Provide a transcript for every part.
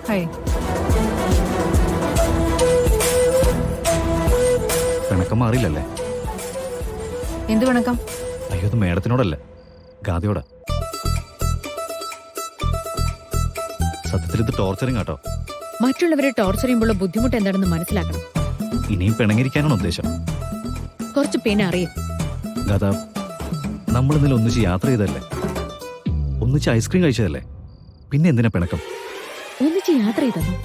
Hi. പിണക്കം മാറിയില്ലല്ലേ? എന്ത് പിണക്കം? അയ്യോ, അത് മേഡത്തിനോടല്ല, ഗാദിയോടാ. സത്യത്തിൽ ഇത് ടോർച്ചറിങ് കേട്ടോ. മറ്റുള്ളവരെ ടോർച്ചർ ചെയ്യുമ്പോഴുള്ള ബുദ്ധിമുട്ട് എന്താണെന്ന് മനസ്സിലാക്കണം. ഇനിയും പിണങ്ങിരിക്കാനാണ് ഉദ്ദേശം? കുറച്ച് പേന അറിയും. ഗാഥ, നമ്മൾ ഇന്നലെ ഒന്നിച്ച് യാത്ര ചെയ്തല്ലേ, ഒന്നിച്ച് ഐസ്ക്രീം കഴിച്ചതല്ലേ, പിന്നെ എന്തിനാ പിണക്കം? ഒന്നിച്ച് യാത്ര ചെയ്തെന്നോ,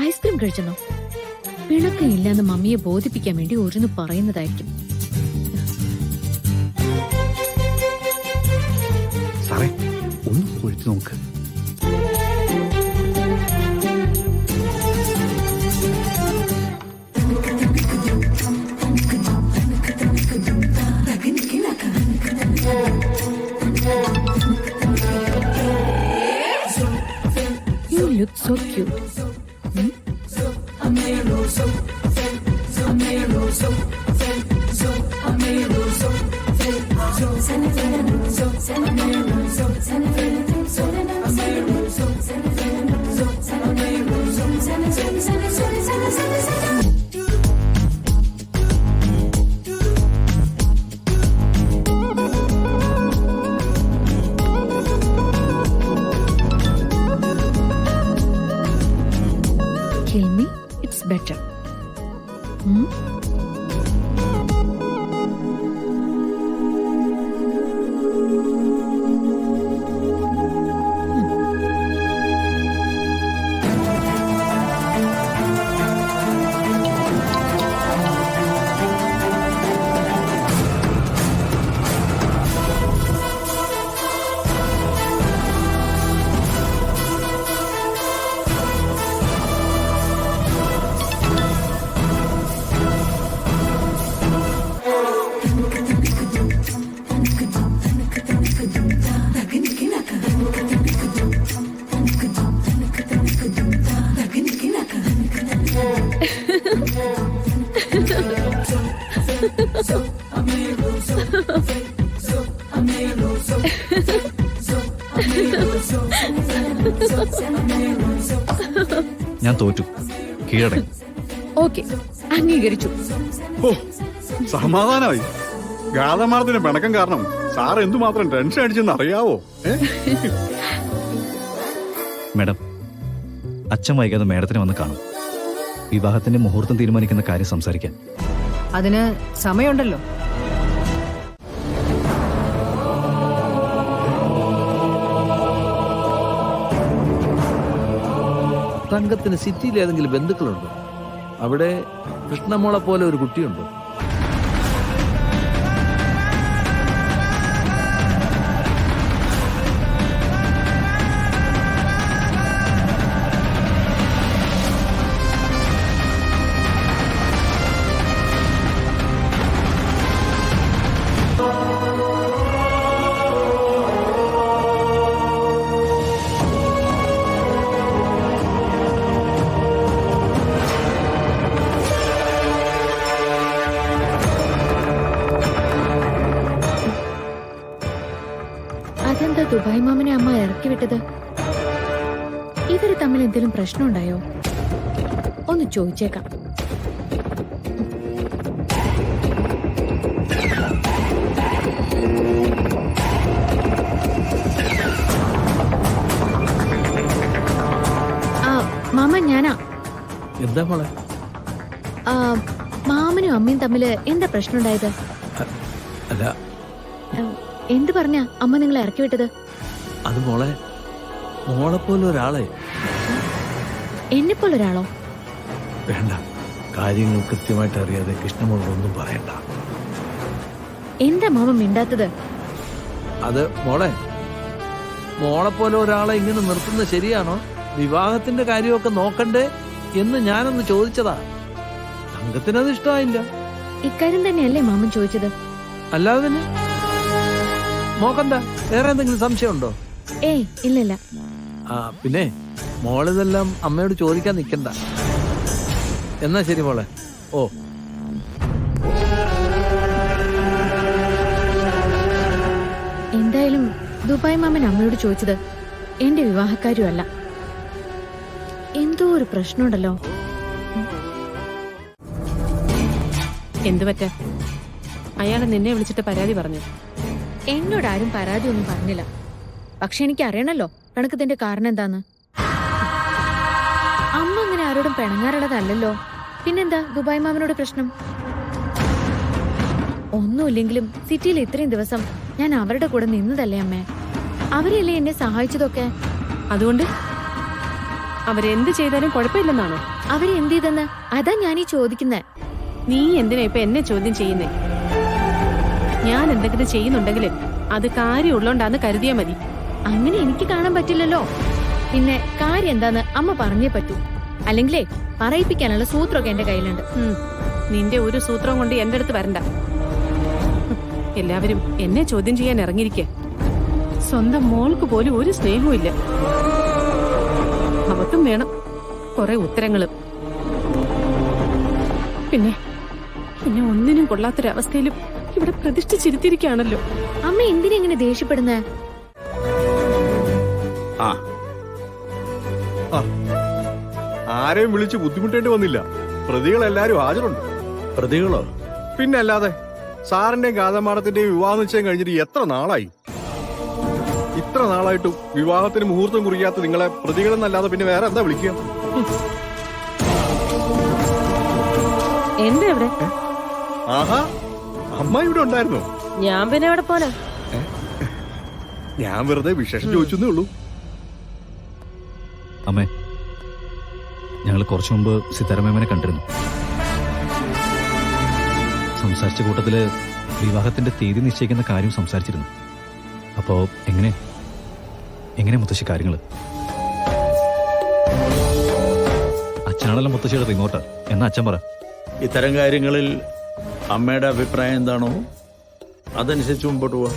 ഐസ്ക്രീം കഴിച്ചെന്നോ? പിണക്കം ഇല്ലാന്ന് മമ്മിയെ ബോധിപ്പിക്കാൻ വേണ്ടി ഓരോന്ന് പറയുന്നതായിരിക്കും. സാറേ, ഒന്ന് ഒഴിച്ചു നോക്ക്. You look so cute. Kill me, it's better. ഞാൻ തോറ്റു, കീഴടങ്ങി. ഓക്കെ, അംഗീകരിച്ചു. ഓ, സമാധാനമായി. ഗാഥമാർത്തിന് പിണക്കം കാരണം സാർ എന്തുമാത്രം ടെൻഷൻ അടിച്ചെന്ന് അറിയാവോ? മേഡം, അച്ഛൻ വൈകാതെ മേഡത്തിന് വന്ന് കാണും. വിവാഹത്തിന്റെ മുഹൂർത്തം തീരുമാനിക്കുന്ന കാര്യം സംസാരിക്കാൻ. അതിന് സമയമുണ്ടല്ലോ. തങ്കത്തിന് സിറ്റിയിൽ ഏതെങ്കിലും ബന്ധുക്കളുണ്ടോ? അവിടെ കൃഷ്ണമോളെ പോലെ ഒരു കുട്ടിയുണ്ടോ? അതെന്താ ദുബായ് മാമനെ അമ്മ ഇറക്കി വിട്ടത്? ഇവര് തമ്മിൽ എന്തെങ്കിലും പ്രശ്നമുണ്ടായോ? ഒന്ന് ചോദിച്ചേക്കാം. മാമ, ഞാനാ. എന്താ മോളെ? മാമനും അമ്മയും തമ്മില് എന്താ പ്രശ്നം ഉണ്ടായത്? അല്ല, എന്ത് പറഞ്ഞാ അമ്മ നിങ്ങളെ ഇറക്കി വിട്ടത്? അത് മോളെ പോലെ ഒരാളെ. എന്നെ പോലെ ഒരാളോ? വേണ്ട, കാര്യങ്ങൾ കൃത്യമായിട്ട് അറിയാതെ കൃഷ്ണമോളൊന്നും പറയണ്ട. എന്താ മാമ മിണ്ടാത്തത്? അത് മോളെ പോലെ ഒരാളെ ഇങ്ങനെ നിർത്തുന്നത് ശരിയാണോ? വിവാഹത്തിന്റെ കാര്യമൊക്കെ നോക്കണ്ടേ എന്ന് ഞാനൊന്ന് ചോദിച്ചതാ. തങ്കത്തിനത് ഇഷ്ടമായില്ല. ഇക്കാര്യം തന്നെയല്ലേ മാമൻ ചോദിച്ചത്? അല്ലാതെ തന്നെ മോക്കെന്താ വേറെ എന്തെങ്കിലും സംശയമുണ്ടോ? ഏയ്, ഇല്ലില്ല. പിന്നെ മോളിതെല്ലാം അമ്മയോട് ചോദിക്കാൻ നിൽക്കണ്ട. എന്നാ ശരി മോളെ. ഓ, എന്തായാലും ദുബായ് മാമൻ അമ്മയോട് ചോദിച്ചത് എന്റെ വിവാഹക്കാരുമല്ല. എന്തോ ഒരു പ്രശ്നമുണ്ടല്ലോ. എന്തു പറ്റാ? അയാൾ നിന്നെ വിളിച്ചിട്ട് പരാതി പറഞ്ഞു. എന്നോട് ആരും പരാതി ഒന്നും പറഞ്ഞില്ല. പക്ഷെ എനിക്ക് അറിയണല്ലോ പിണക്കത്തിന്റെ കാരണം എന്താന്ന്. അമ്മ അങ്ങനെ ആരോടും പിണങ്ങാറുള്ളതല്ലോ. പിന്നെന്താ ദുബായ് മാമനോട് പ്രശ്നം? ഒന്നുമില്ലെങ്കിലും സിറ്റിയിൽ ഇത്രയും ദിവസം ഞാൻ അവരുടെ കൂടെ നിന്നതല്ലേ അമ്മേ. അവരല്ലേ എന്നെ സഹായിച്ചതൊക്കെ. അതുകൊണ്ട് അവരെന്ത് ചെയ്താലും കുഴപ്പമില്ലെന്നാണോ? അവരെന്ത് ചെയ്തെന്ന് അതാ ഞാനീ ചോദിക്കുന്നേ. നീ എന്തിനാ ഇപ്പൊ എന്നെ ചോദ്യം ചെയ്യുന്നേ? ഞാൻ എന്തെങ്കിലും ചെയ്യുന്നുണ്ടെങ്കിൽ അത് കാര്യമുള്ളോണ്ടാന്ന് കരുതിയാ മതി. അങ്ങനെ എനിക്ക് കാണാൻ പറ്റില്ലല്ലോ. പിന്നെ കാര്യം എന്താന്ന് അമ്മ പറഞ്ഞേ പറ്റൂ. അല്ലെങ്കിലേ പറയിപ്പിക്കാനുള്ള സൂത്രമൊക്കെ എന്റെ കയ്യിലുണ്ട്. നിന്റെ ഒരു സൂത്രം കൊണ്ട് എന്റെ അടുത്ത് വരണ്ട. എല്ലാവരും എന്നെ ചോദ്യം ചെയ്യാൻ ഇറങ്ങിയിരിക്കെ. സ്വന്തം മോൾക്ക് പോലും ഒരു സ്നേഹവും ഇല്ല. അവക്കും വേണം കുറെ ഉത്തരങ്ങളും. പിന്നെ പിന്നെ ഒന്നിനും കൊള്ളാത്തൊരവസ്ഥയിലും ഇവിടെ പ്രതിഷ്ഠിച്ചിരുത്തിയിരിക്കുകയാണല്ലോ. അമ്മ എന്തിനാ ഇങ്ങനെ ദേഷ്യപ്പെടുന്നേ? ആ ആ. ആരെയും വിളിച്ച് ബുദ്ധിമുട്ടേണ്ടി വന്നില്ല. പ്രതികളെല്ലാരും ഹാജരുണ്ട്. പ്രതികളോ? പിന്നെ അല്ലാതെ സാറിന്റെയും ഗാഥമാടത്തിന്റെയും വിവാഹ നിശ്ചയം കഴിഞ്ഞിട്ട് എത്ര നാളായി? ഇത്ര നാളായിട്ടും വിവാഹത്തിന് മുഹൂർത്തം കുറിക്കാത്ത നിങ്ങളെ പ്രതികളെന്നല്ലാതെ പിന്നെ വേറെ എന്താ വിളിക്കുക? എന്താ ഇവിടെ? ആഹാ, അമ്മ ഇവിടെ ഉണ്ടായിരുന്നോ? ഞാൻ പിന്നെ എവിടെ പോനാ? ഞാൻ വെറുതെ വിശേഷം ചോദിച്ചെന്നേ ഉള്ളൂ. അമ്മേ, ഞങ്ങൾ കുറച്ചു മുമ്പ് സിതാരമേമനെ കണ്ടിരുന്നു. സംസാരിച്ച കൂട്ടത്തില് വിവാഹത്തിന്റെ തീയതി നിശ്ചയിക്കുന്ന കാര്യം സംസാരിച്ചിരുന്നു. അപ്പോ എങ്ങനെ മുത്തശ്ശി കാര്യങ്ങള്? അച്ഛനാണല്ലോ മുത്തശ്ശിയുടെ റിമോട്ട്. എന്നാ അച്ഛൻ പറ. ഇത്തരം കാര്യങ്ങളിൽ അമ്മയുടെ അഭിപ്രായം എന്താണോ അതനുസരിച്ച് മുമ്പോട്ട് പോവാ.